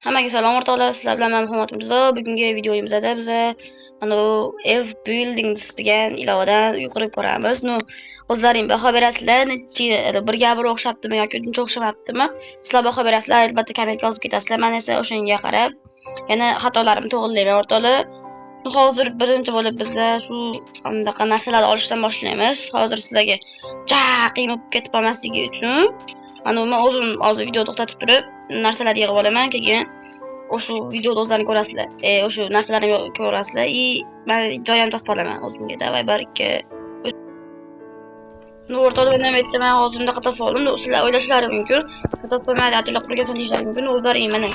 Hammaga salom o'rtoqlar, sizlar bilan men Muhammad Mirzo. Bugungi videoyimizda biz mana F Buildings degan ilovadan uy qurib ko'ramiz. O'zlaring baho berasizlar, necha bir gapir o'xshabdimi yoki uncha o'xshamabdimi? Sizlar baho berasizlar, albatta kommentga yozib ketasizlar. Men esa o'shanga qarab yana xatolarimni to'g'rilayman o'rtoqlar. Hozir birinchi bo'lib biz shu anaqa narsalarni olishdan boshlaymiz. Hozir sizlarga qiynab ketib qolmasligi uchun men o'zim hozir video to'xtatib turib narsalarni yig'ib olaman, keyin o'sha videoda o'zlaring ko'rasizlar. O'sha narsalarni ko'rasizlar. Men joyim topib olaman o'zimga. Davay bir ikki. O'rtada nima aytdim, men hozir bunaqa topib oldim. Sizlar o'ylashlaring mumkin. Topolmaydi, atilla qurgasan deyishlaring mumkin. O'zlaring mana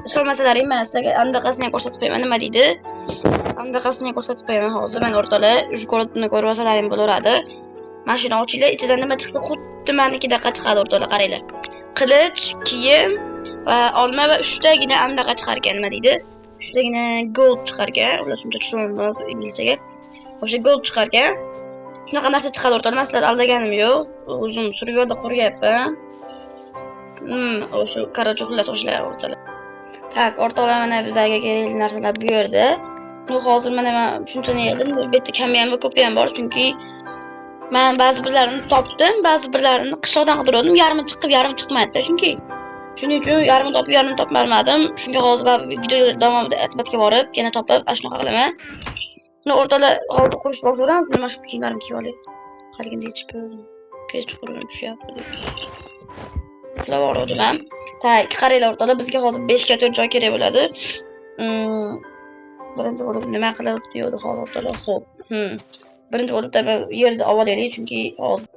ishonmasalaring men sizlarga andaqasini ko'rsatib qo'yaman. Nima deydi? Andaqasini ko'rsatib qo'yaman hozir. Men o'rtalar shu ko'ribni ko'rib olsalaring bo'laveradi. Mashina ochinglar, ichidan nima chiqsa xuddi menikidaqa chiqadi o'rtalar, qaranglar. Qilich, kiyim va olma va 3 tagina andaqa chiqar ekan, nima deydi? 3 tagina gold chiqar ekan. Ular shuncha tushunmas inglizchaga. O'sha gold chiqar ekan. Shunaqa narsa chiqadi o'rtalar. Men sizlarni aldaganim yo'q. O'zim surib yo'lda qurgyapman. O'sha qarorchi xullas o'shalar o'rtalar. Tak, o'rtalar mana bizga kerakli narsalar bu yerda. Hozir mana men shunchani yig'dim. Bu yerda kami ham ko'pi ham bor, chunki men ba'zi birlarini topdim, ba'zi birlarini qishloqdan qidirdim. Yarmi chiqib, yarmi chiqmadi, chunki shuning uchun yarmi topib, yarmi topmadim. Shunga hozir video davomida aytbatga borib, yana topib, shunaqa qilaman. Buni o'rtalar hozir qurish boshlayman. Mana shu kiyimlarimni kiyib olay. Qaligini yechib qo'ydim. Kechqurun tushyapti. Qilaverdim ham. Tak, qaranglar o'rtalar, bizga hozir 5 ga 4 joy kerak bo'ladi. Birinchi bo'lib nima qilib deydi hozir o'rtalar? Xo'p. Birinchi bo'lib yerni olaylik, chunki hozir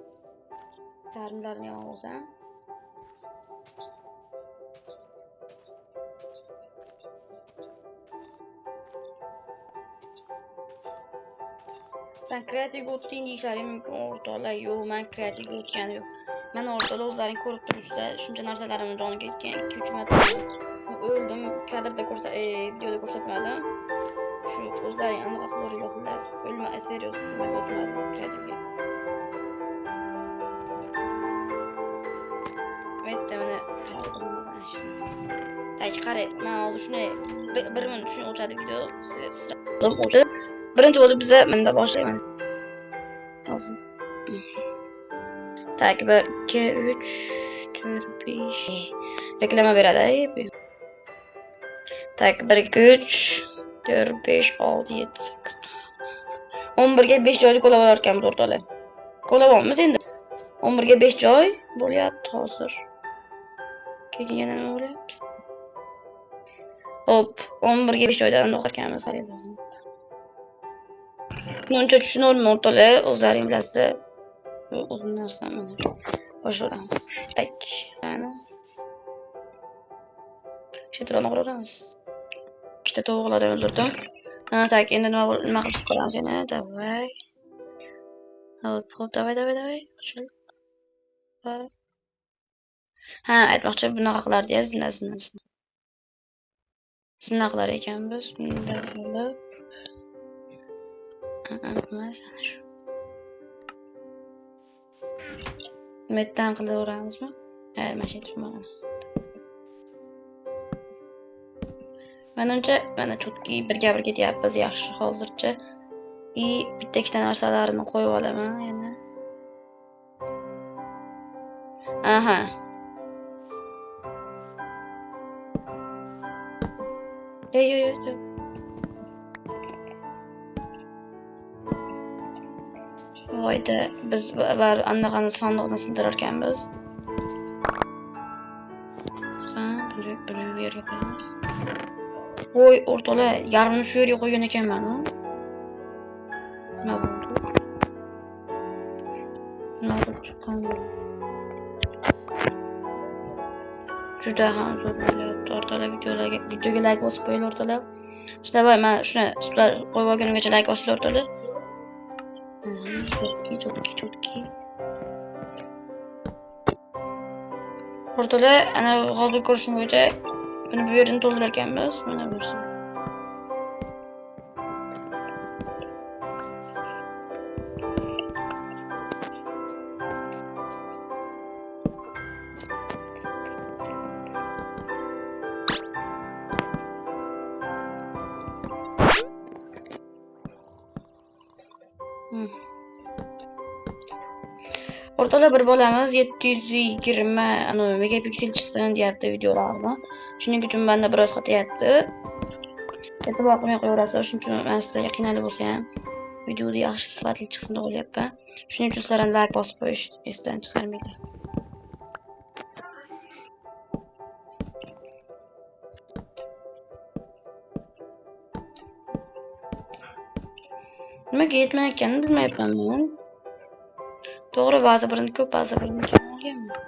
yarmlarni ham olsam. Sen kreativ o'tding deyishlaring mumkin o'rtoqlar. Yo'q, men kreativ o'tganim yo'q. Men o'rtoqlar o'zlaring ko'rib turibsizlar, shuncha narsalarimni joniga ketgan 2-3 marta o'ldim, kadrda videoda ko'rsatmadim. Shu o'zlaring aniq qilaveringlar xullas. O'lma serios, nima o'tmadim kreativga. Metta mana tak, qarang, men hozir shuni bir minut shuni o'chadi video. Birinchi bo'lib biz menda boshlayman. Hozir. Tak, 1 2 3 4 5 reklama beradi. Tak, 1 2 3 4 5 6 7 8 11 ga 5 joyli qo'lab olarkanmiz o'rtoqlar. Qo'labamiz endi. 11 ga 5 joy bo'lyapti hozir. Keyin yana nima bo'lyapti? Hop, 11 ga 5 joydan o'qirkanmiz, qaranglar. Buncha tushunolmayman o'rtoqlar, o'zlaring bilasizlar. O'zim narsam mana. Boshlaymiz. Tak, mana. Shetroni quramiz. Ikkita tovuqlarni o'ldirdim. Tak, endi nima qilib qolamiz yana? Davay. Hop, davay. Ochil. Aytmoqchi bunaqa qilardingiz, zina qilar ekanmiz. Bunday bo'lib. Emas, ana shu. Metdan qilaveramizmi? Mana shu tushunmagan. Menimcha mana chutki birga ketyapmiz yaxshi hozircha. Bitta ikkita narsalarini qo'yib olaman yana. Aha. Yo'q. Voyda biz anaqani sandiqni sildirar ekanmiz. Bir yerga qo'yamiz. Voy, o'rtoqlar, yarmini shu yerga qo'ygan ekanman. Nima bo'ldi? Nima bo'lib chiqqan? Juda ham zo'r bo'lyapti. O'rtoqlar, videoga like bosib qo'yinglar o'rtoqlar. Shunday, men shuni sizlar qo'yib olganimgacha like bosinglar o'rtoqlar. Chotki. O'rtoqlar, ana hozir ko'rishim bo'yicha buni bu yerdan to'ldirar ekanmiz. Mana bo'lsin. Ortada bir bolamiz 720 megapiksel chiqsin deyapti videolarni. Shuning uchun menda biroz xatayapti. E'tibor qilmay qo'yaverasiz. Shuning uchun men sizlarga qiynalib bo'lsa ham videoda yaxshi sifatli chiqsin deb o'ylayapman. Shuning uchun sizlar ham like bosib qo'yish esdan chiqarmanglar. Nimaga yetmayotganini bilmayapman men. To'g'ri, ba'zi birini ko'p, ba'zi birini kam olganman.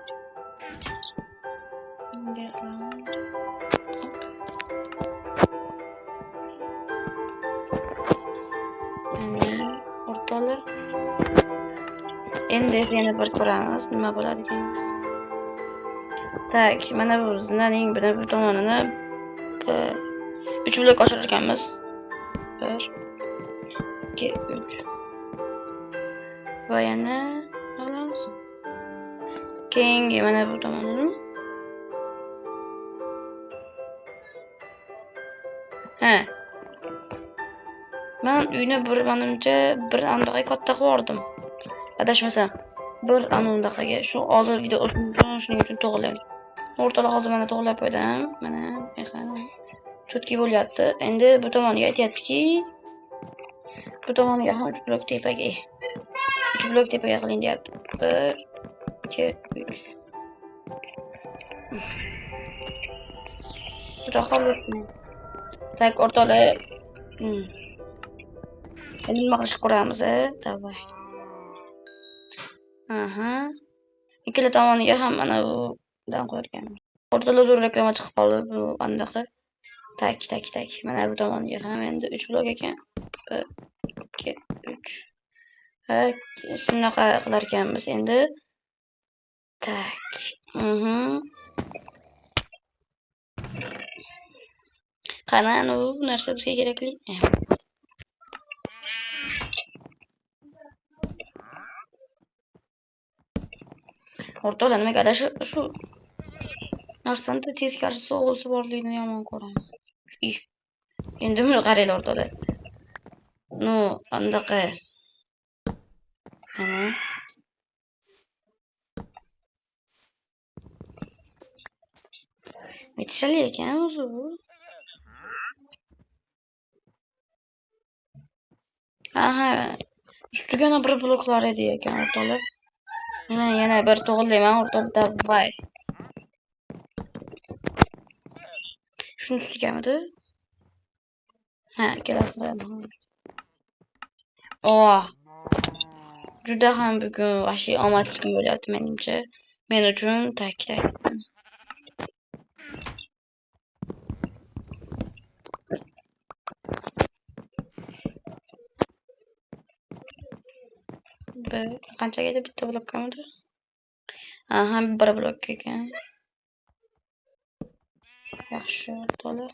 Bunday qilamiz. O'rtoqlar. Endi yana bir ko'ramiz, nima bo'ladi ekanmiz. Tak, mana bu zinaning bir tomonini 3 blok ochar ekanmiz. 1 2 3 va yana olamiz. Keyingi mana bu tomonini men uyni manimcha bir andaqa katta qilib adashmasam bir anundaqaga shu hozir video shuning uchun to'g'rilayman. O'rtalar hozir mana to'g'rilab qo'ydim. Mana chotki bo'lyapti. Endi bu tomoniga aytyaptiki, bu tomoniga ham 3 blok tepaga. 3 blok tepaga qiling deyapti. 1 2 3. Rahatlanma. Tak, o'rtalar. Endi nima qilish ko'ramiz, davay. Ikkala tomoniga ham mana budan qo'yganmiz. O'rtada zo'r reklama chiqib qoldi bu andaqa. Tak. Mana bu tomoniga ham endi 3 blok ekan. 1 2 3. Shunaqa qilar ekanmiz endi. Tak. Qana bu narsa bizga kerakli. O'rtoqlar, nimaga shu narsani teskarisi so'g'ilsi borligini yomon ko'raman. Endi buni qaranglar o'rtoqlar. Andaqa. Mana. Nechali ekan o'zi bu? Ustiga bir bloklar edi ekan o'rtoqlar. Men yana bir to'g'rilayman o'rtoqlar, davay. Shuni ustigamidi? Ikkalasidan. Juda ham bugun vashi omadsiz kun bo'lyapti menimcha. Men uchun tak. Qanchaga edi bitta blokkamidi? Bir blok ekan. Yaxshi o'rtoqlar.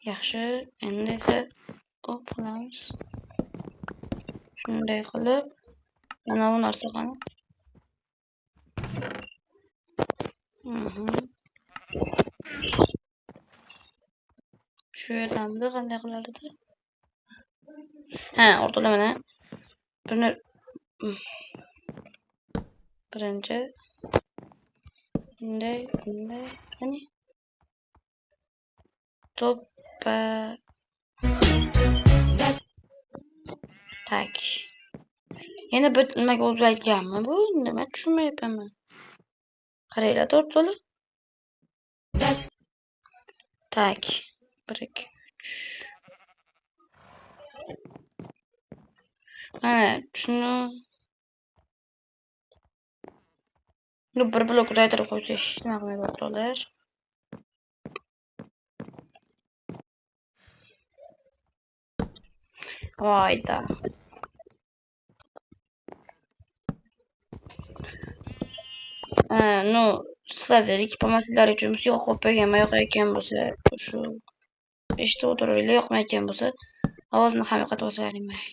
Yaxshi, endi esa qilamiz. Shunday qilib, mana bu narsa qani. Shu yerdamidi, qanday qilardi? O'rtoqlar, mana buni birinchi bunday qani to'ppa tak. Yana bir nimaga o'zgarganmi bu? Nima tushunmayapman. Qaranglar o'rtoqlar. Tak. 1 2 3. Mana shuni bir blok raytirib qo'ysak, nima qilmaydi o'rtoqlar? Voyda. Sizlar ikki uchun yo'q qo'yib qo'ygan yoqayotgan bo'lsa, shu eshitib o'tirib yoqmayotgan bo'lsa, ovozini ham yo'qotib olsalaring mayli.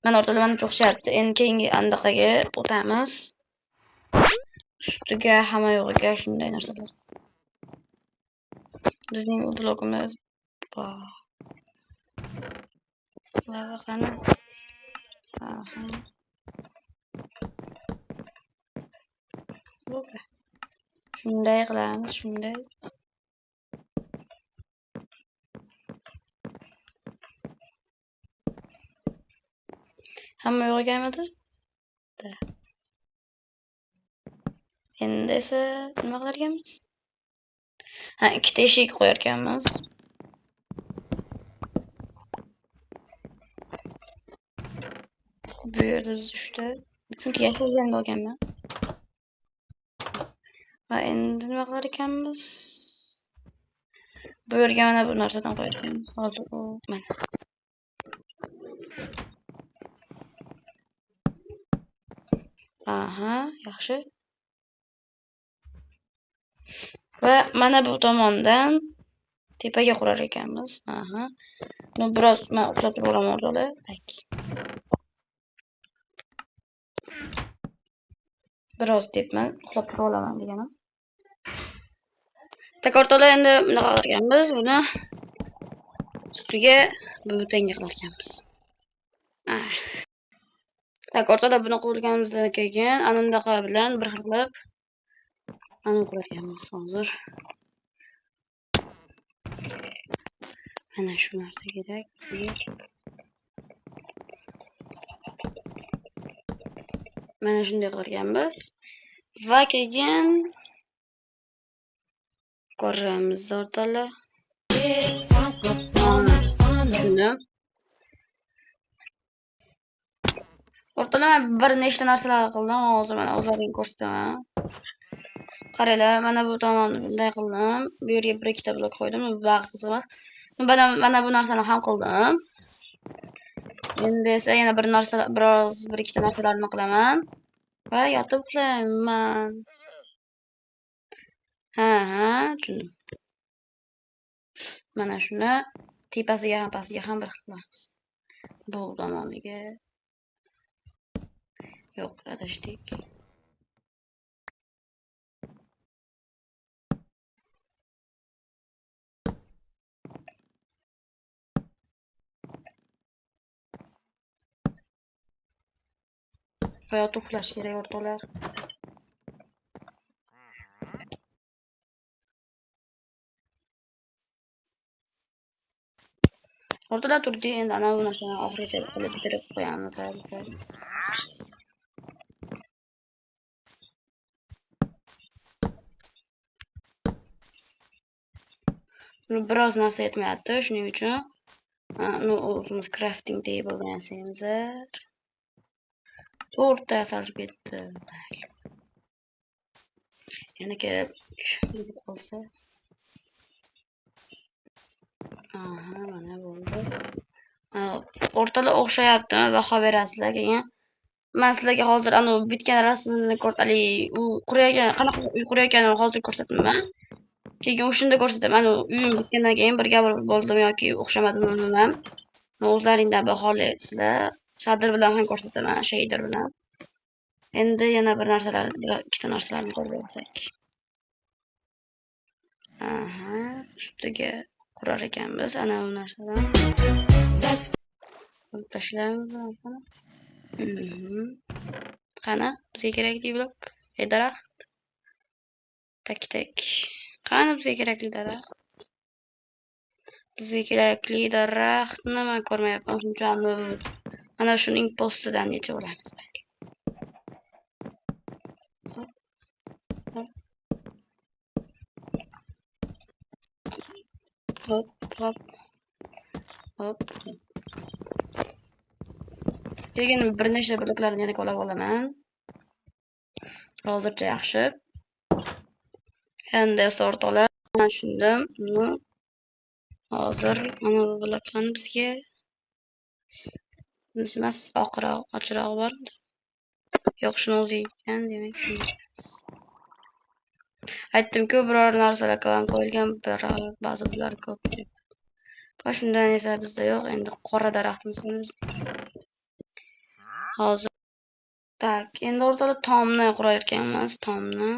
Mana o'rtoqlar, mana o'xshyapti. Endi keyingi andaqaga o'tamiz. Ustiga hamma yo'g'iga shunday narsalar. Bizning blogimiz bor. Va qani. Aha. Shunday qilamiz, shunday. Hamma yo'qolganmidi? Endi esa nima qilar ekanmiz? Ha, ikkita eshik qo'yar ekanmiz. Bu yerda biz 3 ta. Chunki yashagan olganman. Va endi nima qilar ekanmiz? Bu yerga mana bu narsadan qo'yar ekanmiz. Hozir u mana. Aha, yaxshi. Va mana bu tomondan tepaga qurar ekanmiz. Aha. Buni biroz men uxlab turib olaman o'rtoqlar. Tak. Biroz debman, uxlab turib olaman deganim. Tak o'rtoqlar, endi bunaqa qilar ekanmiz. Buni ustiga butanga qilar ekanmiz. Tak o'rtoqlar, buni qilganimizdan keyin anandaqa bilan bir xilab ana qilar ekanmiz hozir. Mana shu narsa kerak bizga. Mana shunday qilar ekanmiz. Va keyin ko'ramiz o'rtoqlar. O'rtoqlar, men bir nechta narsalar qildim. Hozir mana o'zlaringiz ko'rsataman. Qaranglar, mana bu tomonni bunday qildim. Bu yerga bir ikkita blok qo'ydim. Bu vaqtsiz emas. Mana bu narsani ham qildim. Endi esa yana bir ikkita narsalarni qilaman va yotib uxlayman. Ha, tushundim. Mana shuni tepasiga ham pastiga ham bir qilamiz. Bu tomoniga. Yo'q, adashdik. Hayot uxlash kerak o'rtoqlar. O'rtoqlar, turdi, endi ana bu narsani oxiriga qilib bitirib qo'yamiz. Biroz narsa yetmayapti, shuning uchun o'zimiz crafting table'dan yasaymiz. To'rtta yasalib ketdi. Yana kelib qolsa. Aha, mana bo'ldi. O'rtalar o'xshayaptimi? Baho berasizlar keyin. Men sizlarga hozir bitgan rasmni u qanaqa uy qurayotganini hozir ko'rsataman. Keyin o'shunda ko'rsataman. Uyim bitgandan keyin bir gap bo'ldimi yoki o'xshamadimi bilmayman. O'zlaringdan baholaysizlar. Shader bilan ham ko'rsataman, shader bilan. Endi yana ikkita narsalarni ko'rsak. Aha, ustiga qurar ekanmiz ana bu narsadan. Tashlaymiz buni. Qani, bizga kerakli blok. Daraxt. Tak. Qani bizga kerakli daraxt? Bizga kerakli daraxtni men ko'rmayapman. Shunchami mana shuning postidan necha olamiz. Hop. Keyin bir nechta bloklarni yana olib olaman. Hozircha yaxshi. Endi o'rtoqlar, mana shundan hozir mana bu bloklarni bizga emas, ochiroq bor. Yo'q, shuni o'zi ekan, demak shuni. Aytdim-ku, biror narsalar qo'yilgan, ba'zi bular ko'p. Va shundan esa bizda yo'q. Endi qora daraxtimiz. Hozir tak, endi o'rtada tomni qurayotganmiz, tomni.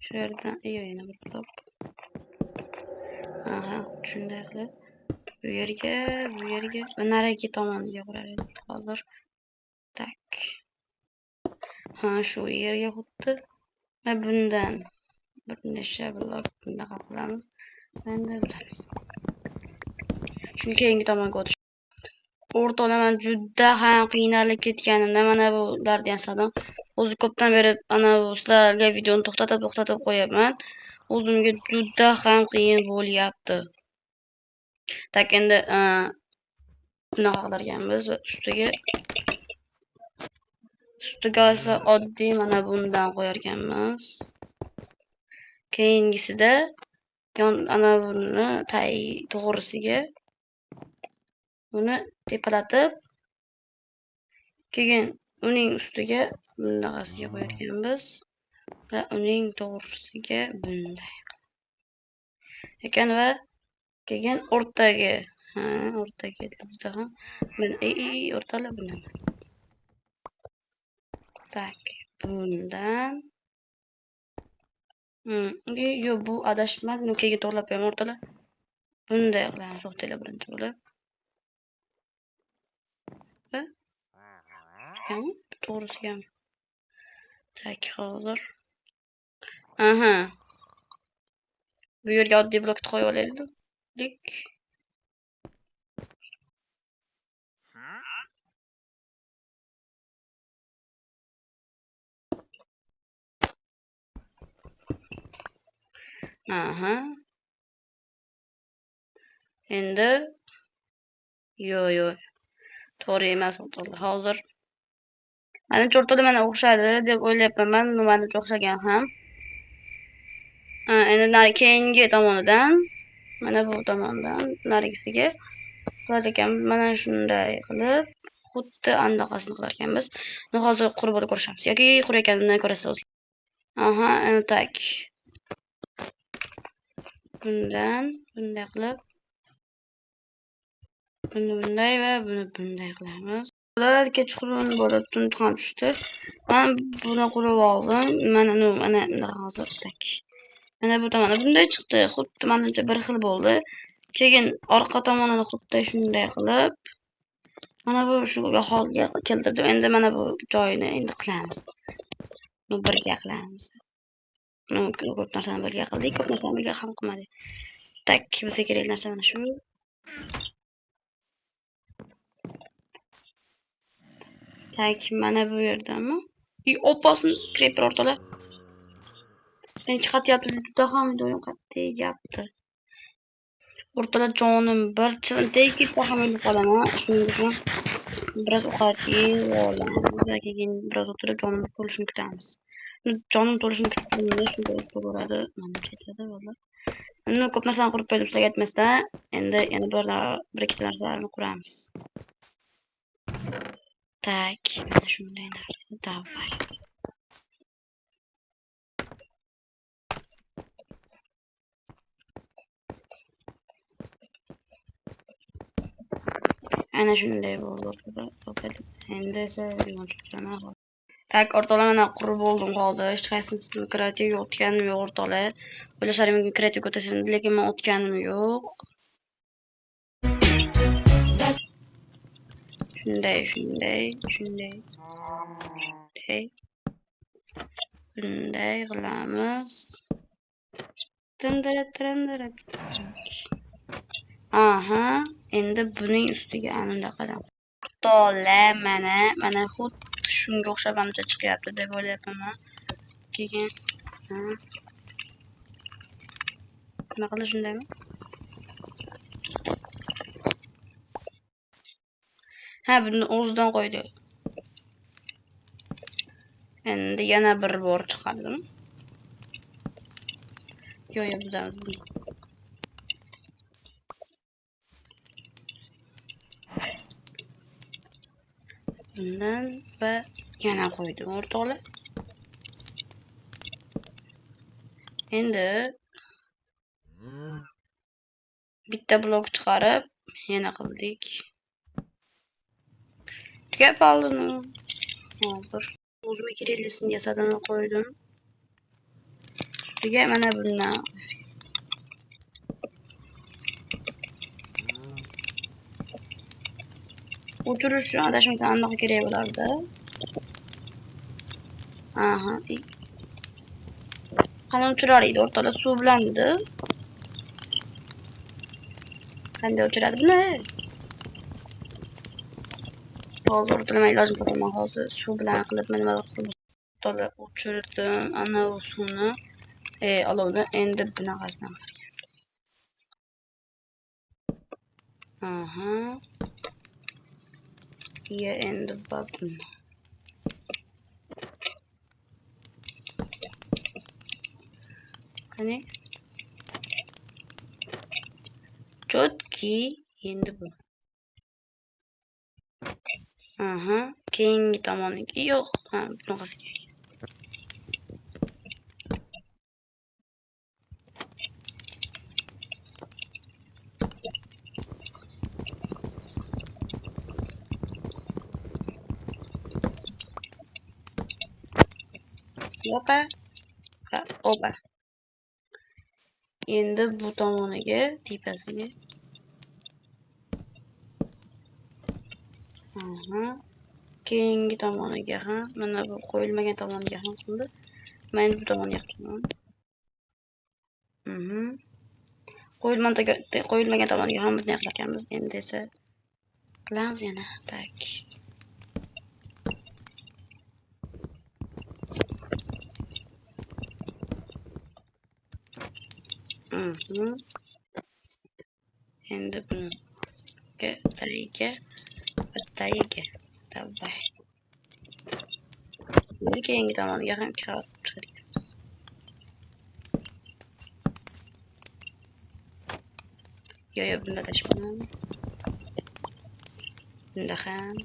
Shu yerdan yana bir blok. Aha, shunday qilib bu yerga va narigi tomoniga qurar edik. Hozir tak. Ha, shu yerga xuddi va bundan bir necha blok bunaqa qilamiz. Endi bilamiz. Chunki keyingi tomonga o'tish. O'rtolaman juda ham qiynalib ketganimda mana bularni yasadim. O'zi ko'pdan beri ana bu sizlarga videoni to'xtatib qo'yaman. O'zimga juda ham qiyin bo'lyapti. Tak endi bunaqa qilarkanmiz va ustiga esa oddiy mana bundan qo'yarkanmiz. Keyingisida ana buni to'g'risiga buni tepalatib, keyin uning ustiga bunaqasiga qo'yarkanmiz va uning to'g'risiga bunday ekan va keyin o'rtaga bizda ham o'rtalar bundan. Tak, bundan yo'q, bu adashmadi. Keyin to'g'rilab qo'yaman o'rtalar. Bunday qilamiz, to'xtanglar birinchi bo'lib. To'g'risiga. Tak, hozir. Aha. Bu yerga oddiy blokni qo'yib olaylik. Aha. Endi yo'q. To'g'ri emas o'rtoqlar. Hozir menimcha o'rtada mana o'xshadi deb o'ylayapman. Menimcha o'xshagan ham. Endi keyingi tomonidan mana bu tomondan narigisiga qilarkan. Mana shunday qilib xuddi andaqasini qilarkanmiz. Uni hozir qurib ko'rishamiz yoki qurayotganini ko'rasiz. Aha, endi tak. Bunday qilib bunday va bunday qilamiz. Ular kechqurun bo'lib tund ham tushdi. Men buni qurib oldim. Mana hozir tak. Mana bu tomonda bunday chiqdi. Xuddi menimcha bir xil bo'ldi. Keyin orqa tomonini xuddi shunday qilib mana bu shuga holga keltirdim. Endi mana bu joyini endi qilamiz. Buni birga qilamiz. Ko'p narsani birga qildik, ko'p narsani birga ham qilmadik. Tak, bizga kerak narsa mana shu. Tak, mana bu yerdami? Opasini creeper o'rtalar. Men qatyapti, juda ham do'yim qattiqyapti. O'rtalar jonim bir chimdek ketib ham o'lib qolaman. Shuning uchun biroz ovqatga olamiz va keyin biroz o'tirib jonimiz to'lishini kutamiz. Jonim to'lishini kutganda shunday bo'ladi. Mana ketadi vallahi. Uni ko'p narsani qurib qo'ydim sizlarga aytmasdan. Endi yana bir ikkita narsalarni quramiz. Tak, mana shunday narsa davay. Ana shunday bo'ldi. Endi esa yonchiqlarni tak, o'rtoqlar mana qurib bo'ldim hozir. Hech qaysini kreativ o'tganim yo'q o'rtoqlar. O'ylashlarim mumkin kreativ o'tasin, lekin men o'tganim yo'q. Shunday. Bunday qilamiz. Aha, endi buning ustiga anunda qadam. O'rtoqlar mana xuddi shunga o'xshab ancha chiqyapti deb o'ylayapman. Keyin nima qilish shundaymi? Ha, buni o'zidan qo'ydi. Endi yana bir bor chiqardim. Yo'q, bizdan. Bundan va yana qo'ydim o'rtoqlar. Endi bitta blok chiqarib yana qildik. Tugab qoldimi? Hozir o'zimga keraklisini yasadim qo'ydim. Ustiga mana bundan O'tirish uchun adashmasam anaqa kerak bo'lardi. Aha. Qani o'tirar edi o'rtada suv bilandi. Qanday o'tiradi buni? Hozir o'tirmay ilojim topaman hozir suv bilan qilib nima qilib o'rtada o'chirdim ana u suvni. Olovni endi bunaqasidan qilamiz. Aha. Ya endi babim. Qani? Chotki endi bu. Aha, keyingi tomoniga yo'q. Ha, bunaqasiga. Opa. Ha, opa. Endi bu tomoniga, tepasiga. Aha. Keyingi tomoniga ham, mana bu qo'yilmagan tomoniga ham qildi. Men bu tomoniga qilaman. Qo'yilmagan tomoniga ham bunday qilar ekanmiz. Endi esa qilamiz yana. Tak. Endi buni tagiga davay. Endi keyingi tomoniga ham kiramiz. Yo, bunda tashlayman. Bunda ham.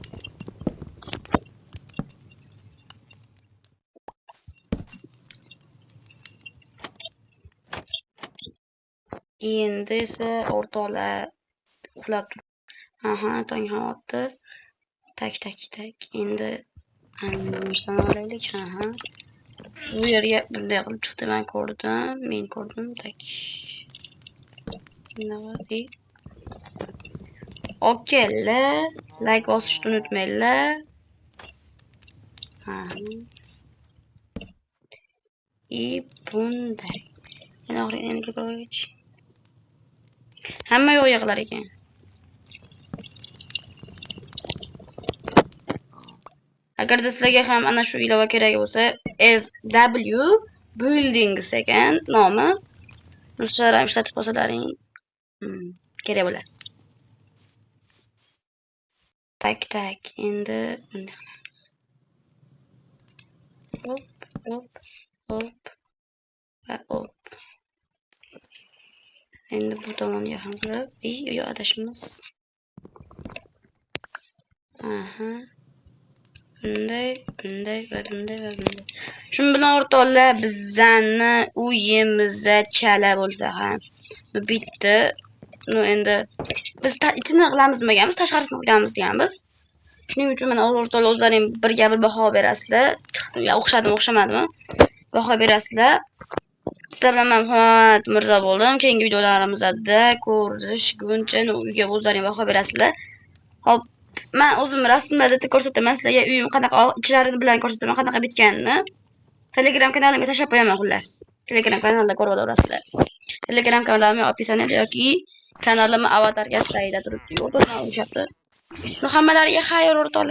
Endi esa o'rtoqlar uxlab turib. Aha, tong ham otdi. Tak. Endi narsani olaylik. Aha. Bu yerga bunday qilib chiqdi, men ko'rdim. Tak. Nima? Okeylar, like bosishni unutmanglar. Aha. Bunday. Endi qo'yich. Hamma yo'q qilar ekan. Agar sizlarga ham ana shu ilova kerak bo'lsa, FW Buildings ekan nomi. Sizlar ham ishlatib qolsalaring kerak bo'ladi. Tak. Endi bunday qilamiz. Hop. Endi bu tomonga ham qilib, yo adashimiz. Aha. Bunday. Shu bilan o'rtoqlar bizani uyimizda chala bo'lsa ham bitta. Endi biz ichini qilamiz deganmiz, tashqarisini qilamiz deganmiz. Shuning uchun mana o'rtoqlar o'zlaring birga bir baho berasizlar. O'xshadimi, o'xshamadimi? Baho berasizlar. Sizlar bilan men Muhammad Mirzo bo'ldim. Keyingi videolarimizda ko'rishguncha uyga o'zlaring baho berasizlar. Hop, men o'zim rasmlarda ko'rsataman sizlarga uyim qanaqa, ichlarini bilan ko'rsataman qanaqa bitganini. Telegram kanalimga tashlab qo'yaman xullas. Telegram kanalda ko'rib olasizlar. Telegram kanalimning opisaniyada yoki kanalimning avatarga sayda turibdi. O'rtoqlar, hammalarga xayr o'rtoqlar.